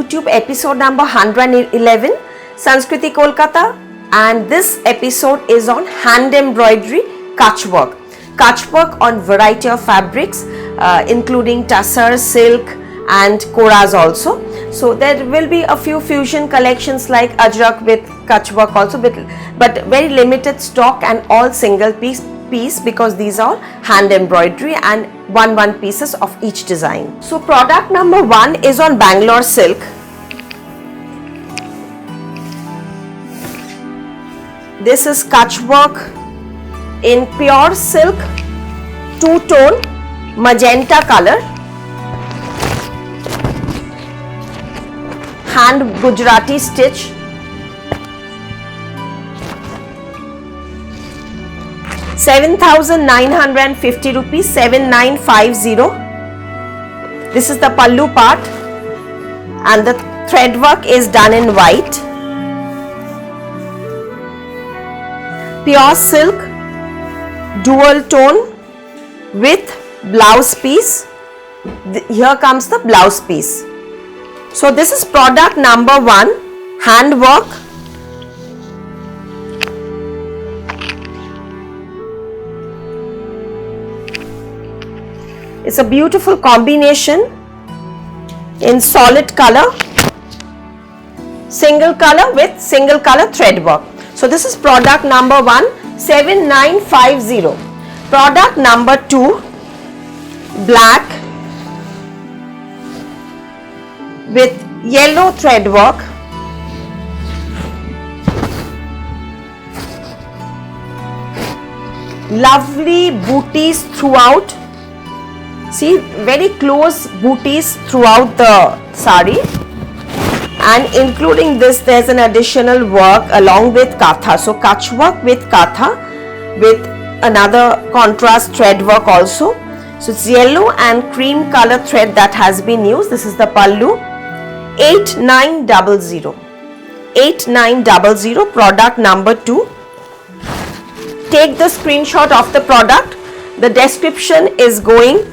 YouTube episode number 111, Sanskriti Kolkata, and this episode is on hand embroidery Kutch work. Kutch work on variety of fabrics including tussar, silk and koras also. So there will be a few fusion collections like Ajrak with Kutch work also, but very limited stock and all single piece because these are hand embroidery and one pieces of each design. So product number 1 is on Bangalore silk. This is Kutch work in pure silk, two-tone magenta color, hand Gujarati stitch. ₹7,950, 7950. This is the pallu part and the thread work is done in white. Pure silk, dual tone with blouse piece. Here comes the blouse piece. So this is product number 1, hand work. It's a beautiful combination in solid color, single color with single color thread work. So this is product number 1, 7950. Product number 2, black with yellow thread work. Lovely booties throughout. See, very close booties throughout the sari, and including this there's an additional work along with katha. So Kutch work with katha with another contrast thread work also. So it's yellow and cream color thread that has been used. This is the pallu. 8900. 8900, product number 2. Take the screenshot of the product. The description is going.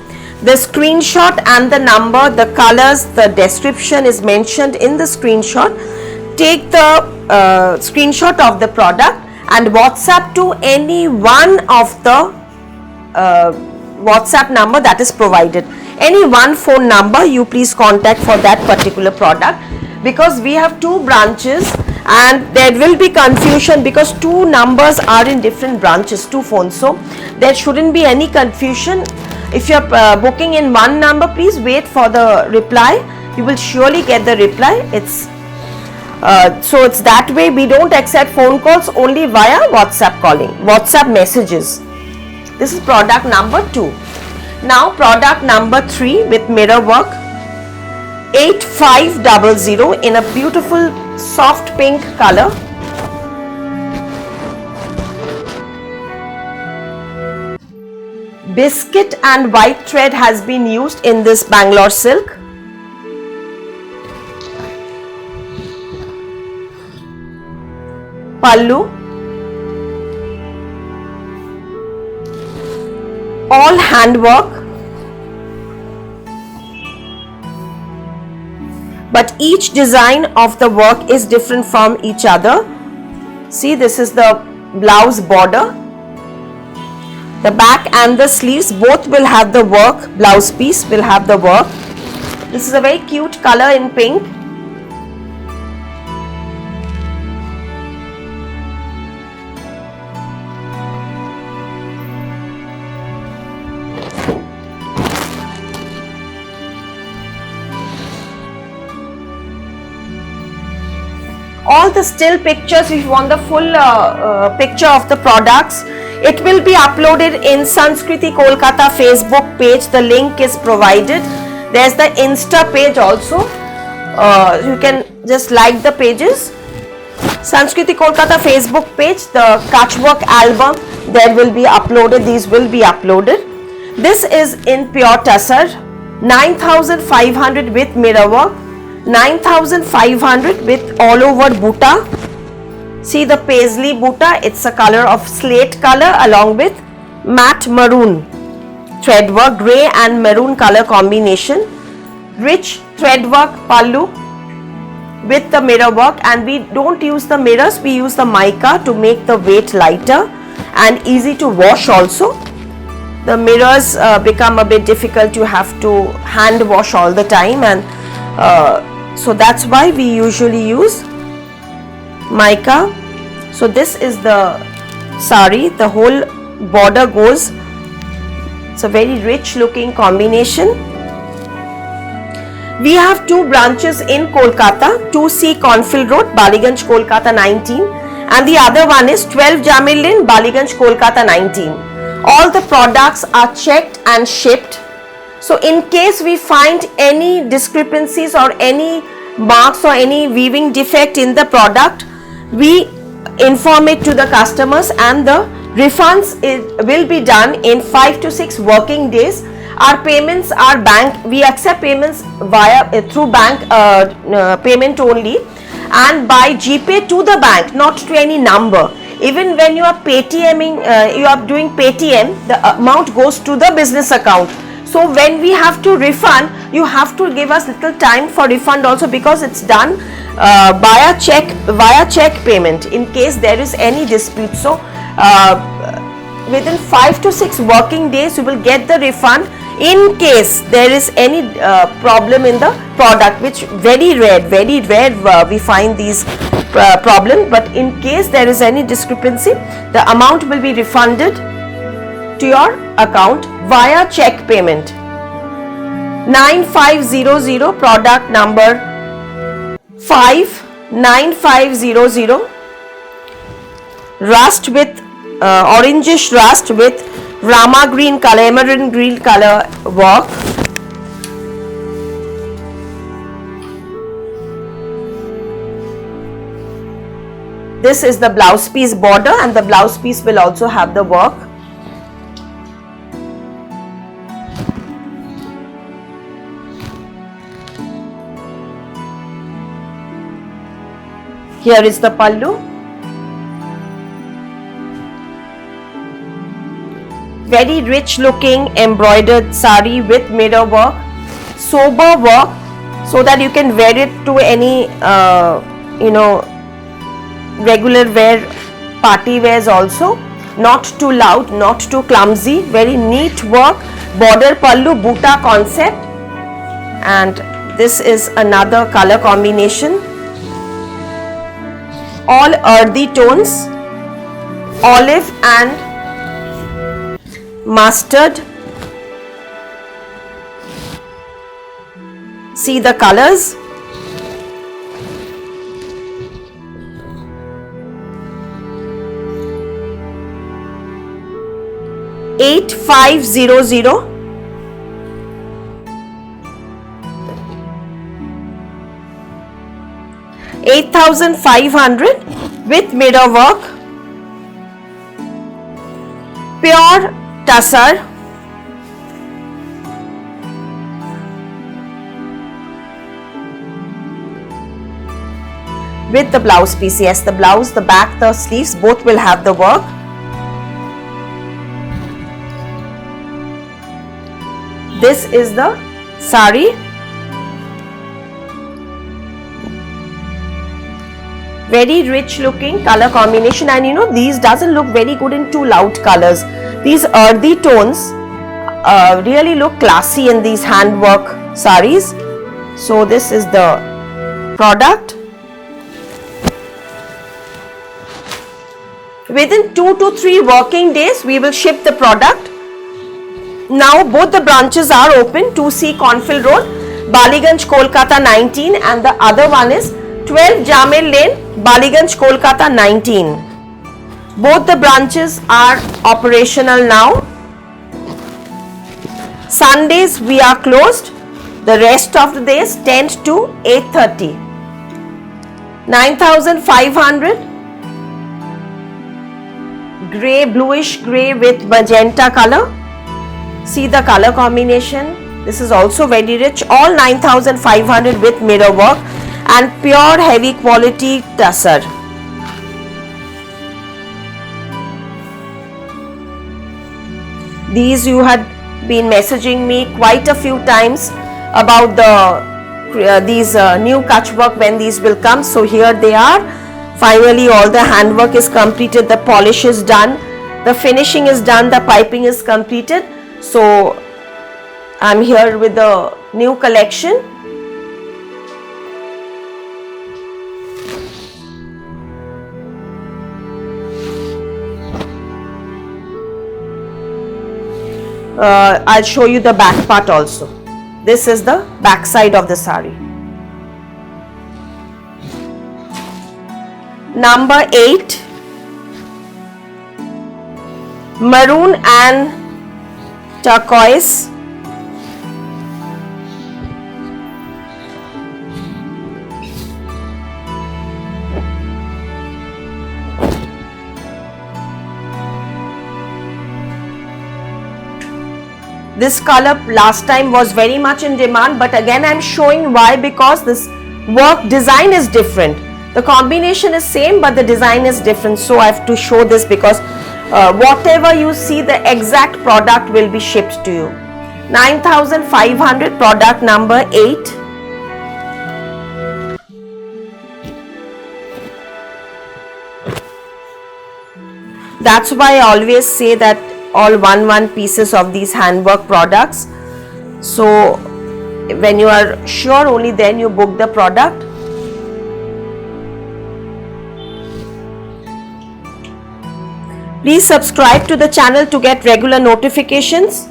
The screenshot and the number, the colors, the description is mentioned in the screenshot. Take the screenshot of the product and WhatsApp to any one of the WhatsApp number that is provided. Any one phone number you please contact for that particular product, because we have 2 branches and there will be confusion because 2 numbers are in different branches, 2 phones. So there shouldn't be any confusion. If you are booking in one number, please wait for the reply. You will surely get the reply. So it's that way. We don't accept phone calls, only via WhatsApp calling, WhatsApp messages. This is product number 2. Now product number 3 with mirror work. 8500 in a beautiful soft pink color. Biscuit and white thread has been used in this Bangalore silk. Pallu. All handwork. But each design of the work is different from each other. See, this is the blouse border. The back and the sleeves both will have the work, blouse piece will have the work. This is a very cute color in pink. All the still pictures, if you want the full picture of the products, it will be uploaded in Sanskriti Kolkata Facebook page. The link is provided. There's the Insta page also. You can just like the pages. Sanskriti Kolkata Facebook page, the Kutch work album, there will be uploaded. These will be uploaded. This is in pure tussar. 9,500 with mirror work. 9,500 with all over buta. See the paisley buta, it's a color of slate color along with matte maroon thread work, grey and maroon color combination. Rich thread work pallu, with the mirror work, and we don't use the mirrors, we use the mica to make the weight lighter and easy to wash also. The mirrors become a bit difficult, you have to hand wash all the time, and so that's why we usually use mica. So this is the sari, the whole border goes, it's a very rich looking combination. We have two branches in Kolkata, 2C Cornfield Road, Ballygunge, Kolkata 19, and the other one is 12 Jamil Lane, Ballygunge, Kolkata 19. All the products are checked and shipped. So in case we find any discrepancies or any marks or any weaving defect in the product, we inform it to the customers, and the refunds will be done in 5 to 6 working days. Our payments are bank, we accept payments via through bank payment only, and by GPay to the bank, not to any number. Even when you are Paytming, you are doing Paytm, the amount goes to the business account. So when we have to refund, you have to give us little time for refund also, because it's done via check payment in case there is any dispute. So within 5 to 6 working days you will get the refund in case there is any problem in the product, which very rare we find these problem, but in case there is any discrepancy, the amount will be refunded to your account via check payment. 9500, product number 59500, rust with orangish rust with Rama green color, emerald green color work. This is the blouse piece border, and the blouse piece will also have the work. Here is the pallu. Very rich looking embroidered sari with mirror work, sober work, so that you can wear it to any regular wear, party wears also. Not too loud, not too clumsy, very neat work, border pallu, buta concept, and this is another color combination. All earthy tones, olive and mustard. See the colors. $8500. $8,500 with mirror work, pure tussar, with the blouse piece. Yes, the blouse, the back, the sleeves, both will have the work. This is the sari. Very rich looking color combination, and these doesn't look very good in too loud colors. These earthy tones really look classy in these handwork saris. So this is the product. Within 2 to 3 working days we will ship the product. Now both the branches are open, 2C Cornfield Road, Ballygunge, Kolkata 19, and the other one is 12 Jamil Lane, Ballygunge, Kolkata 19. Both the branches are operational now. Sundays we are closed. The rest of the days 10 to 8:30. 9,500. Grey, bluish grey with magenta color. See the color combination. This is also very rich. All 9,500 with mirror work and pure heavy quality tussar. These you had been messaging me quite a few times about the these new Kutch work, when these will come. So here they are. Finally all the handwork is completed, the polish is done, the finishing is done, the piping is completed. So I'm here with the new collection. I'll show you the back part also. This is the back side of the sari. Number 8, maroon and turquoise. This color last time was very much in demand, but again I'm showing why, because this work design is different. The combination is same but the design is different, so I have to show this because whatever you see, the exact product will be shipped to you. 9,500, product number 8. That's why I always say that all one pieces of these handwork products. So when you are sure, only then you book the product. Please subscribe to the channel to get regular notifications.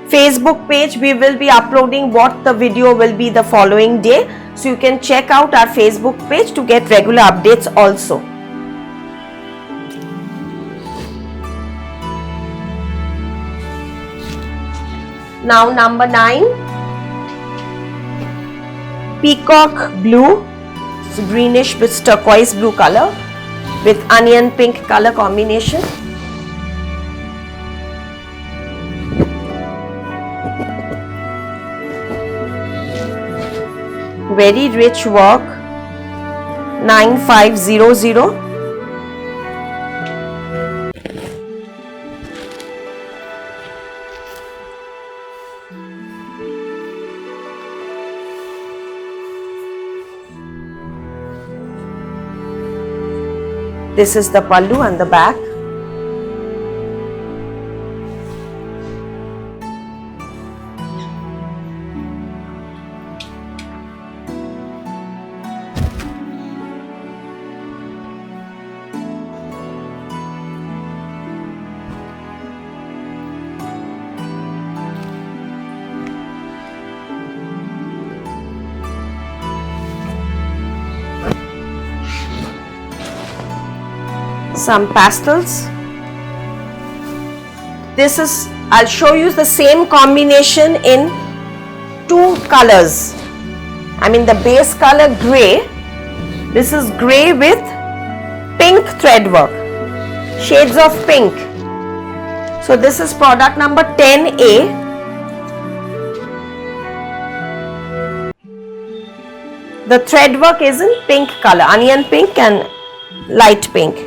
Facebook page, we will be uploading what the video will be the following day, so you can check out our Facebook page to get regular updates also. Now number 9, peacock blue. It's greenish with turquoise blue color with onion pink color combination. Very rich work. 9500. This is the pallu and the back. Some pastels. This is, I'll show you the same combination in 2 colors. I mean the base color grey. This is grey with pink thread work, shades of pink. So this is product number 10A. The thread work is in pink color, onion pink and light pink.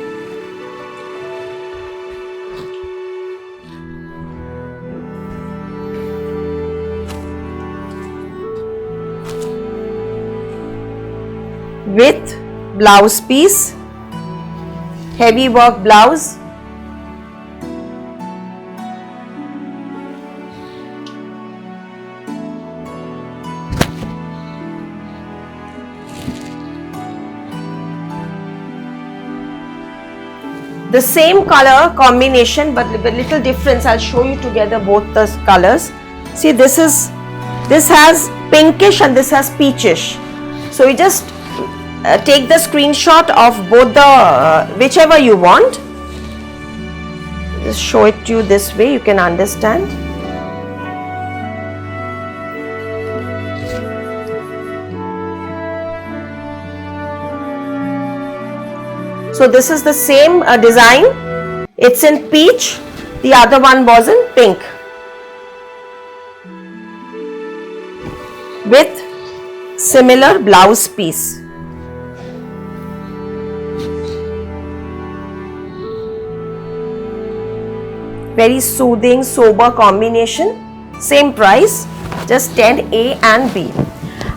With blouse piece, heavy work blouse. The same color combination but with little difference. I'll show you together both the colors. See, this has pinkish and this has peachish. So you just take the screenshot of both the whichever you want. Just show it to you this way, you can understand. So this is the same design. It's in peach. The other one was in pink. With similar blouse piece. Very soothing, sober combination. Same price. just 10A and B.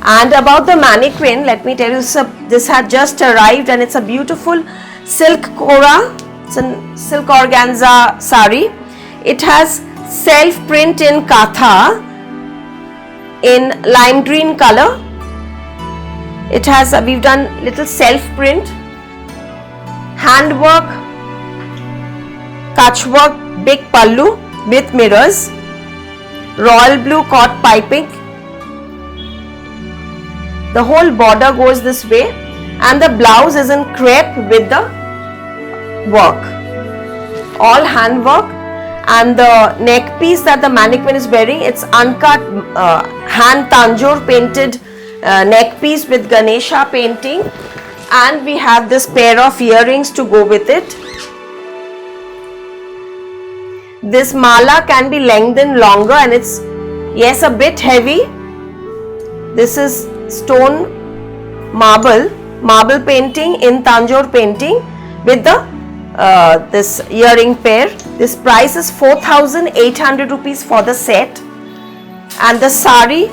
And about the mannequin, let me tell you, this had just arrived and it's a beautiful silk kora, it's a silk organza sari. It has self print in katha in lime green color. It has, we've done little self print, handwork, kutch work, big pallu with mirrors, royal blue caught piping. The whole border goes this way and the blouse is in crepe with the work, all handwork. And the neck piece that the mannequin is wearing, it's uncut hand Tanjore painted neck piece with Ganesha painting, and we have this pair of earrings to go with it. This mala can be lengthened longer and it's, yes, a bit heavy. This is stone marble painting in Tanjore painting with the this earring pair. This price is 4,800 rupees for the set, and the sari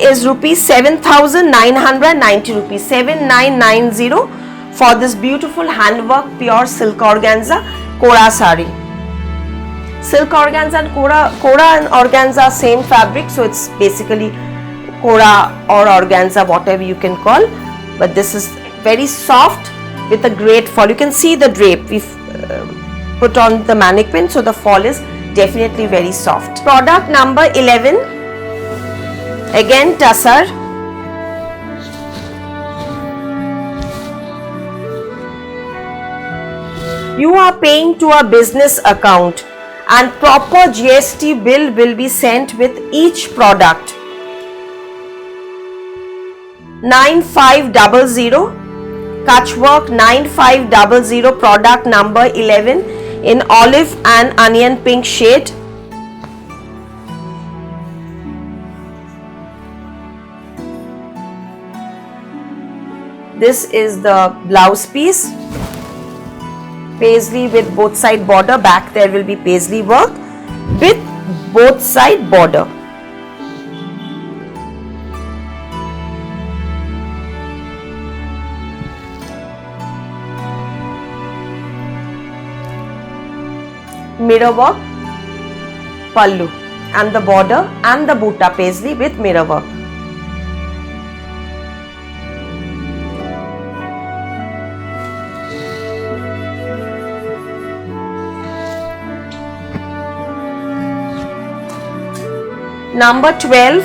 is rupees 7,990 rupees, 7,990 for this beautiful handwork pure silk organza kora sari. Silk organza and kora and organza same fabric, so it's basically kora or organza, whatever you can call, but this is very soft with a great fall. You can see the drape we've put on the mannequin, so the fall is definitely very soft. Product number 11, again tussar. You are paying to a business account and proper GST bill will be sent with each product. 9500, Kutch work 9500, product number 11 in olive and onion pink shade. This is the blouse piece, paisley with both side border. Back there will be paisley work with both side border. Mirror work pallu and the border and the butta paisley with mirror work. Number 12,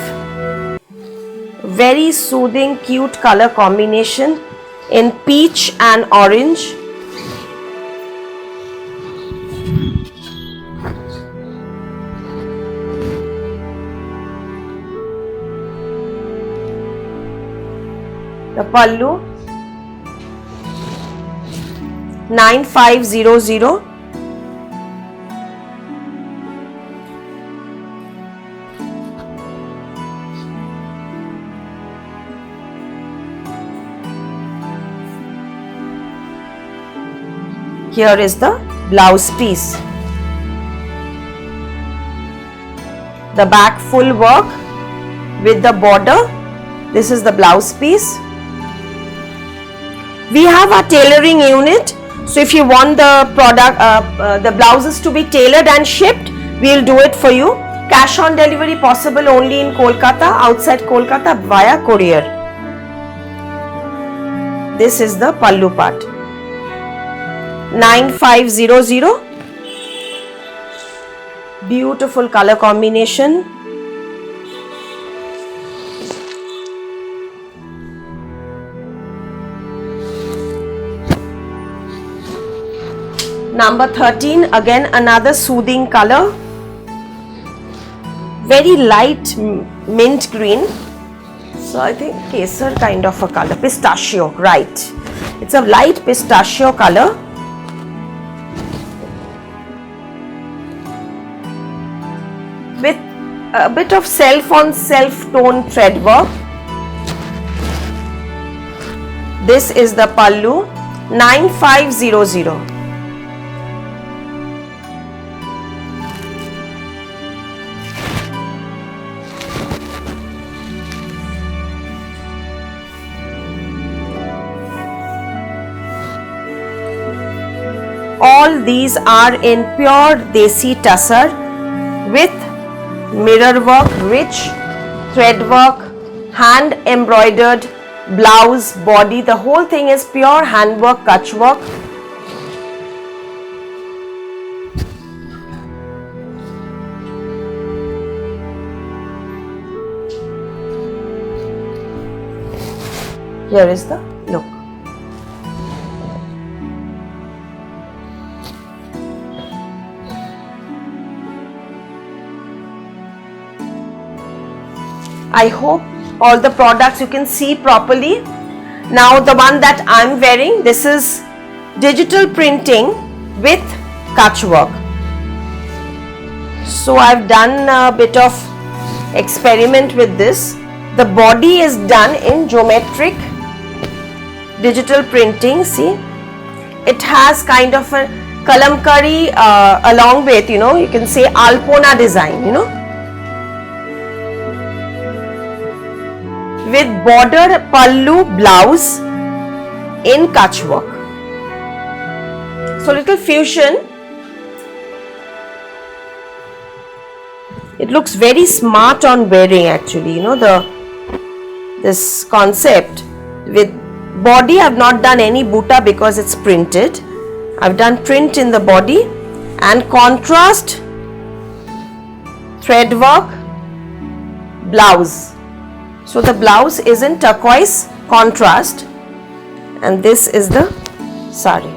very soothing cute color combination in peach and orange. The pallu 9500. Here is the blouse piece. The back full work with the border. This is the blouse piece. We have a tailoring unit, so if you want the product, the blouses to be tailored and shipped, we'll do it for you. Cash on delivery possible only in Kolkata, outside Kolkata via courier. This is the pallu part. 9500. Beautiful color combination. Number 13, again another soothing color, very light mint green, so I think kesar kind of a color, pistachio, right, it's a light pistachio color. With a bit of self on self tone thread work. This is the pallu, 9500. all these are in pure Desi tussar with mirror work, rich thread work, hand embroidered blouse, body. The whole thing is pure handwork, kutch work. Here is the look. I hope all the products you can see properly. Now the one that I'm wearing, this is digital printing with kutch work. So I've done a bit of experiment with this. The body is done in geometric digital printing. See, it has kind of a kalamkari along with, you can say alpona design, with border pallu blouse in kutch work. So little fusion. It looks very smart on wearing actually, this concept. With body I have not done any buta because it's printed. I've done print in the body and contrast thread work blouse. So the blouse is in turquoise contrast and this is the sari.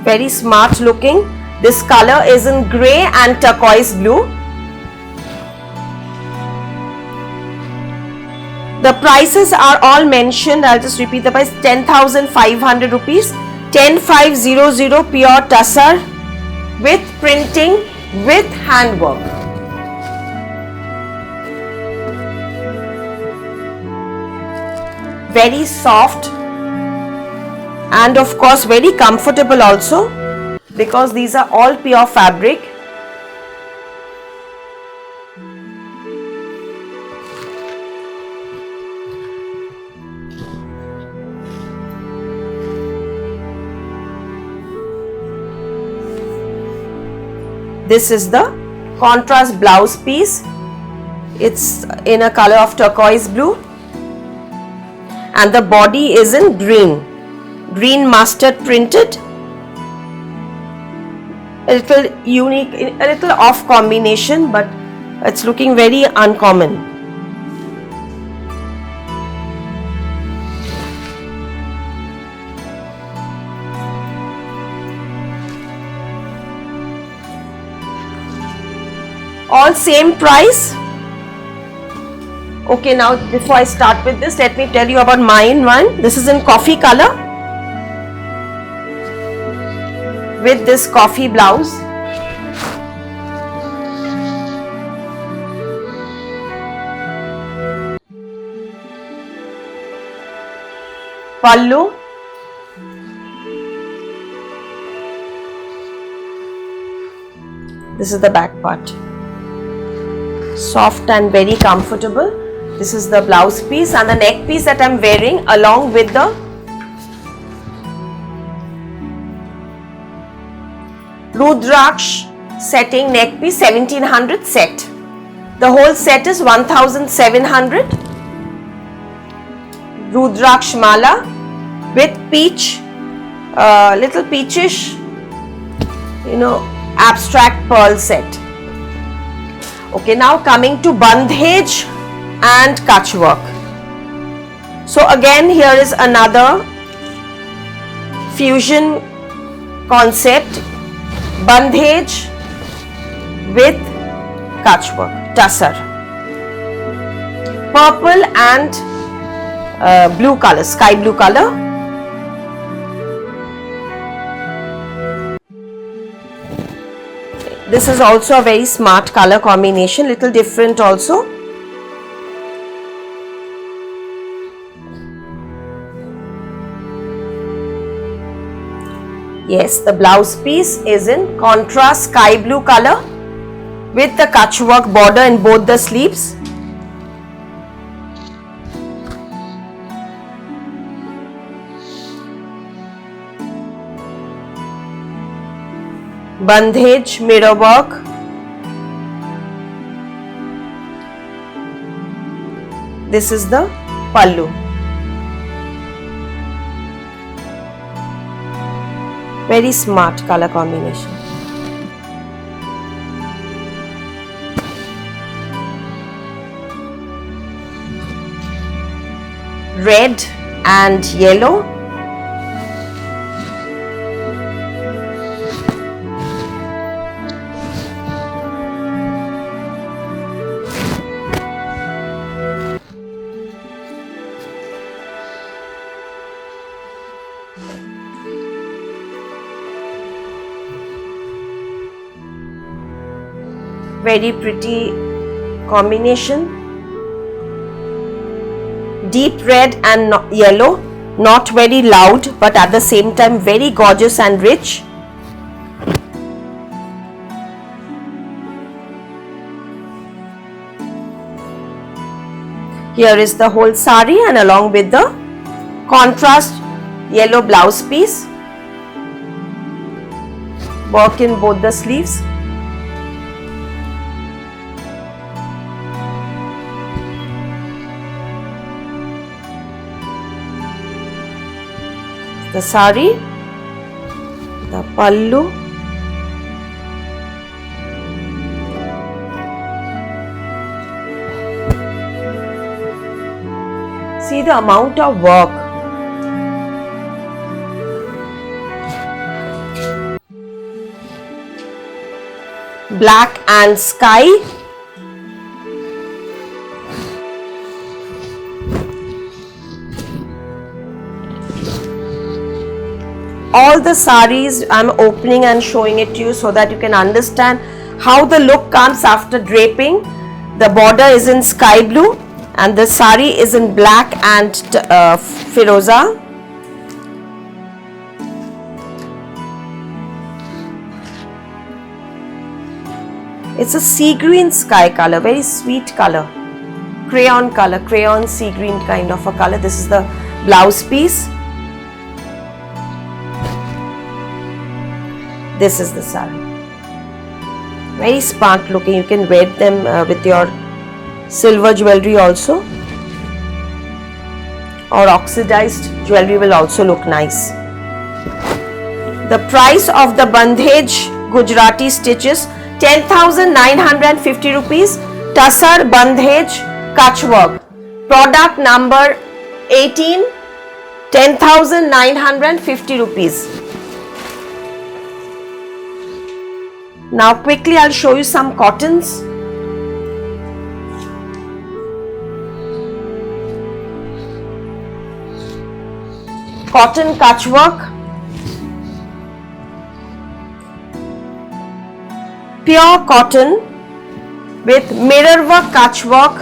Very smart looking. This color is in grey and turquoise blue. The prices are all mentioned. I'll just repeat the price. 10,500 rupees. 10,500 pure tussar with printing with handwork. Very soft and of course very comfortable also, because these are all pure fabric. This is the contrast blouse piece. It's in a color of turquoise blue and the body is in green mustard printed. A little unique, a little off combination, but it's looking very uncommon. All same price. Okay, now before I start with this, let me tell you about mine one. This is in coffee color with this coffee blouse. Pallu. This is the back part. Soft and very comfortable. This is the blouse piece and the neck piece that I'm wearing along with the Rudraksh setting neck piece, 1700 set. The whole set is 1700. Rudraksh mala with peach, little peachish, abstract pearl set. Okay, now coming to bandhej and kutch work. So again, here is another fusion concept. Bandhej with kutch work, tussar, purple and blue color, sky blue color. This is also a very smart color combination, little different also. Yes, the blouse piece is in contrast sky blue color with the kutch work border in both the sleeves. bandhej mirror work, this is the pallu. Very smart color combination. Red and yellow. Very pretty combination. Deep red and yellow, not very loud but at the same time very gorgeous and rich. Here is the whole sari and along with the contrast yellow blouse piece. Work in both the sleeves. The sari, the pallu, see the amount of work. Black and sky. All the saris I'm opening and showing it to you so that you can understand how the look comes after draping. The border is in sky blue and the sari is in black and firoza. It's a sea green sky color, very sweet color, crayon sea green kind of a color. This is the blouse piece. This is the sari. Very smart looking. You can wear them with your silver jewelry also, or oxidized jewelry will also look nice. The price of the bandhej Gujarati stitches 10,950 rupees. Tussar bandhej Kutch work. Product number 18, 10,950 rupees. Now quickly I'll show you some cottons. Cotton Kutch work. Pure cotton with mirror work Kutch work.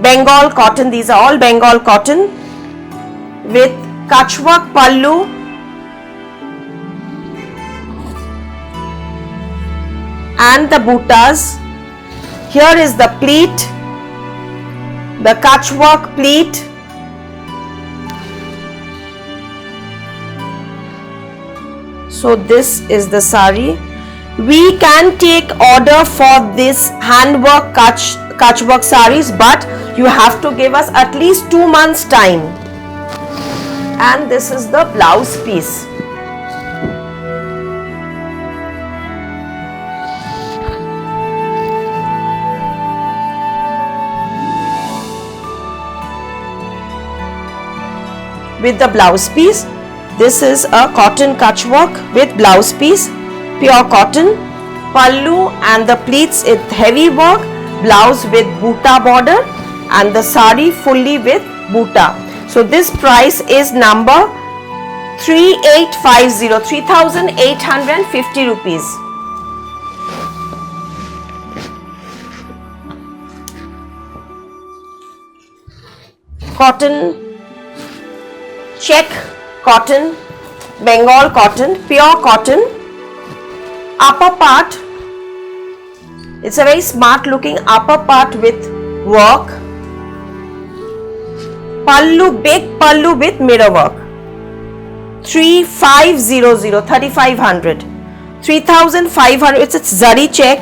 Bengal cotton, these are all Bengal cotton with Kutch work pallu. And the buttas. Here is the pleat, the Kutch work pleat. So this is the sari. We can take order for this handwork Kutch work saris, but you have to give us at least 2 months time. And this is the blouse piece. With the blouse piece, this is a cotton Kutch work with blouse piece, pure cotton, pallu and the pleats with heavy work, blouse with buta border and the sari fully with buta. So this price is number 3850, 3,850 rupees. Cotton, check cotton, Bengal cotton, pure cotton. Upper part, it's a very smart looking upper part with work. Pallu, big pallu with mirror work. 3500, 3500. 3,500. It's zari check.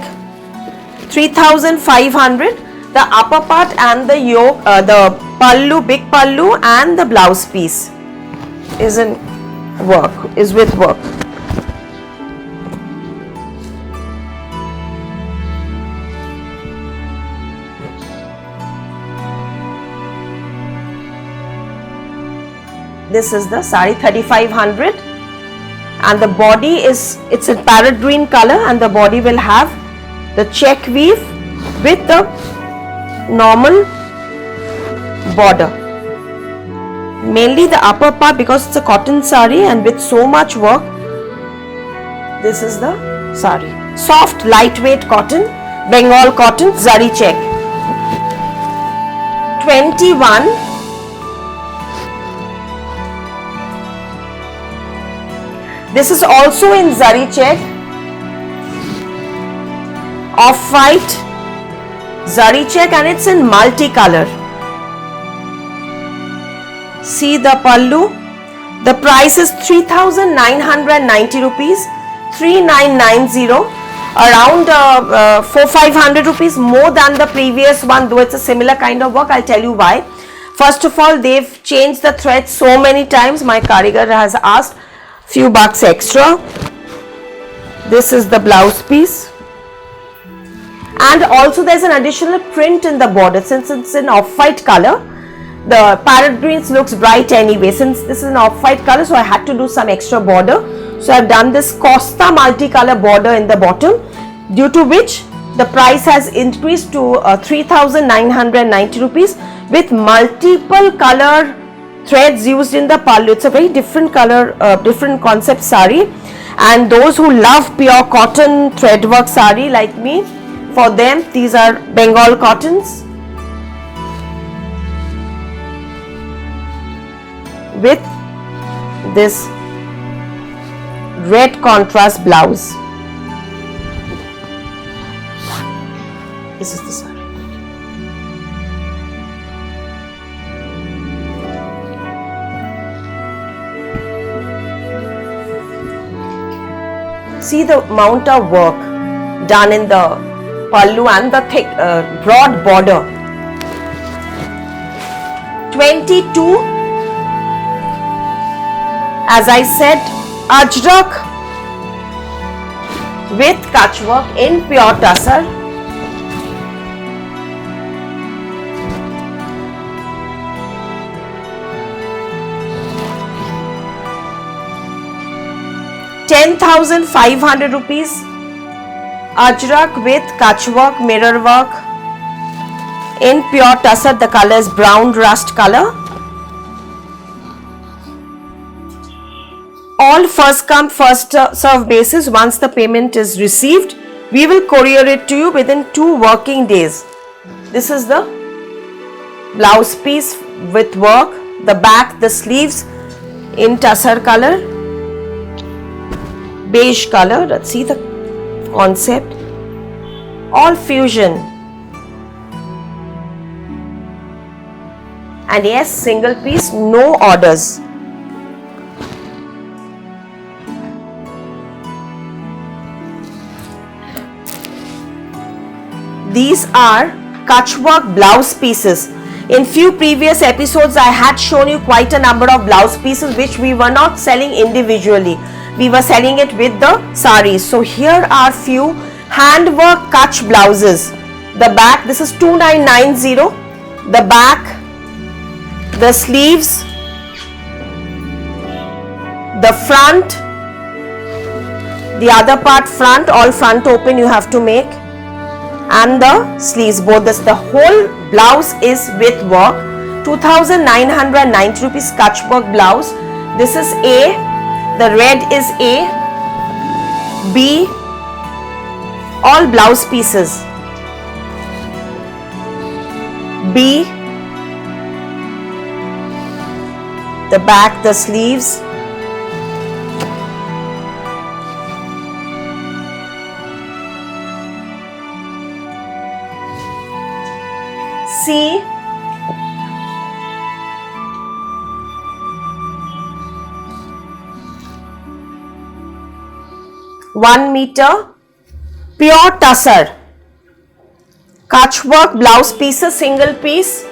3,500. The upper part and the yoke, the pallu, big pallu, and the blouse piece is with work. This is the sari, 3,500, and the body is, it's a parrot green color, and the body will have the check weave with the normal border. Mainly the upper part, because it's a cotton sari and with so much work. This is the sari. Soft, lightweight cotton, Bengal cotton, zari check. 21. This is also in zari check, off-white zari check, and it's in multicolor. See the pallu. The price is 3,990 rupees, 3,990, around 400-500 rupees more than the previous one, though it's a similar kind of work. I'll tell you why. First of all, they've changed the thread so many times. My karigar has asked few bucks extra. This is the blouse piece, and also there's an additional print in the border. Since it's in off-white color, the parrot greens looks bright anyway. Since this is an off-white color, so I had to do some extra border. So I've done this Costa multicolor border in the bottom, due to which the price has increased to 3,990 rupees with multiple color threads used in the pallu. It's a very different color, different concept sari, and those who love pure cotton thread work sari like me, for them these are Bengal cottons with this red contrast blouse. This is the sari. See the amount of work done in the pallu and the thick broad border. 22. As I said, ajrak with kutch work in pure tussar. ₹10,500. Ajrak with kutch work, mirror work in pure tussar. The color is brown rust color. All first come first serve basis. Once the payment is received, we will courier it to you within 2 working days. This is the blouse piece with work, the back, the sleeves in tussar color, beige color. Let's see the concept. All fusion. And yes, single piece, no orders. These are kutch work blouse pieces. In few previous episodes, I had shown you quite a number of blouse pieces which we were not selling individually. We were selling it with the saris. So here are few handwork kutch blouses. The back, this is 2,990. The back, the sleeves, the front, the other part front, all front open you have to make, and the sleeves, both this. The whole blouse is with work. 2,990 rupees kutch work blouse. This is A, the red is A, B, all blouse pieces. B, the back, the sleeves, C, 1 meter pure tussar Kutch work blouse pieces, single piece,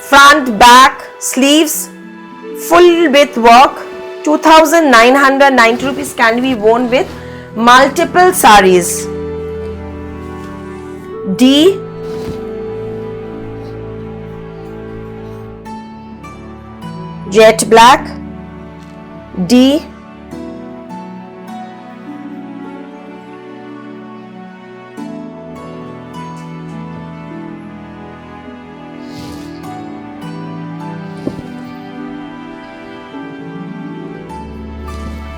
front, back, sleeves, full width work. 2,990 rupees can be worn with multiple sarees. D, jet black, D,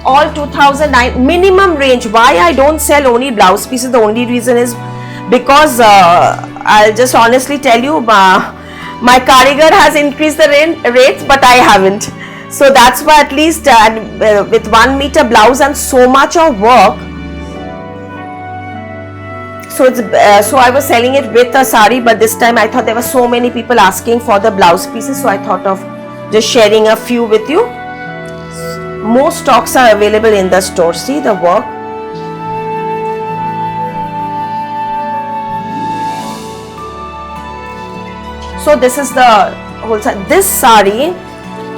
all 2009 minimum range. Why I don't sell only blouse pieces, the only reason is because I'll just honestly tell you, my karigar has increased the rates but I haven't, so that's why at least with 1 meter blouse and so much of work, so it's so I was selling it with a sari, but this time I thought there were so many people asking for the blouse pieces, so I thought of just sharing a few with you. Most stocks are available in the store. See the work. So this is the whole side. This sari,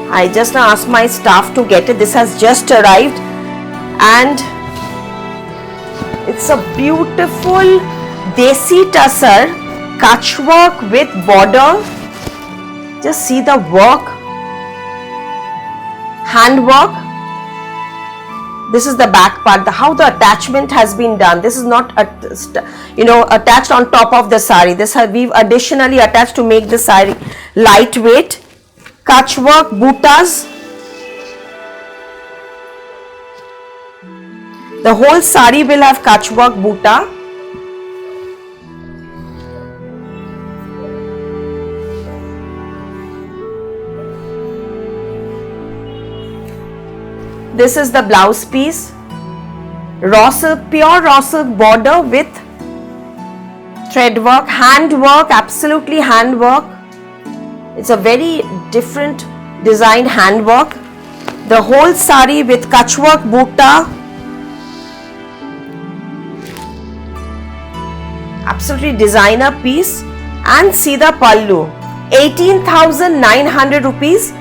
I just now asked my staff to get it. This has just arrived and it's a beautiful desi tussar Kutch work with border. Just see the work, hand work. This is the back part, how the attachment has been done. This is not attached on top of the sari. We've additionally attached to make the sari lightweight. Kutch work, bootas. The whole sari will have Kutch work boota. This is the blouse piece, raw silk, pure raw silk border with thread work, hand work, absolutely hand work. It's a very different designed hand work. The whole sari with Kutch work boota. Absolutely designer piece. And see the pallu. 18,900 rupees.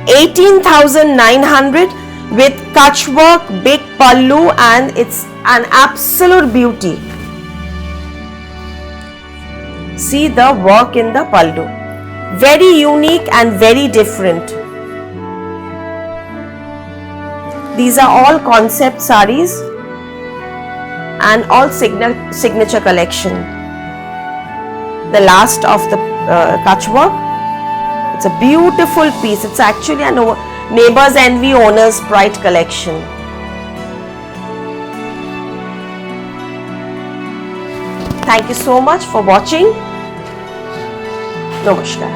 18,900 with Kutch work, big pallu, and it's an absolute beauty. See the work in the pallu. Very unique and very different. These are all concept sarees and all signature collection. The last of the Kutch work. It's a beautiful piece. It's actually a Neighbors Envy Owner's Pride collection. Thank you so much for watching. Namaskar.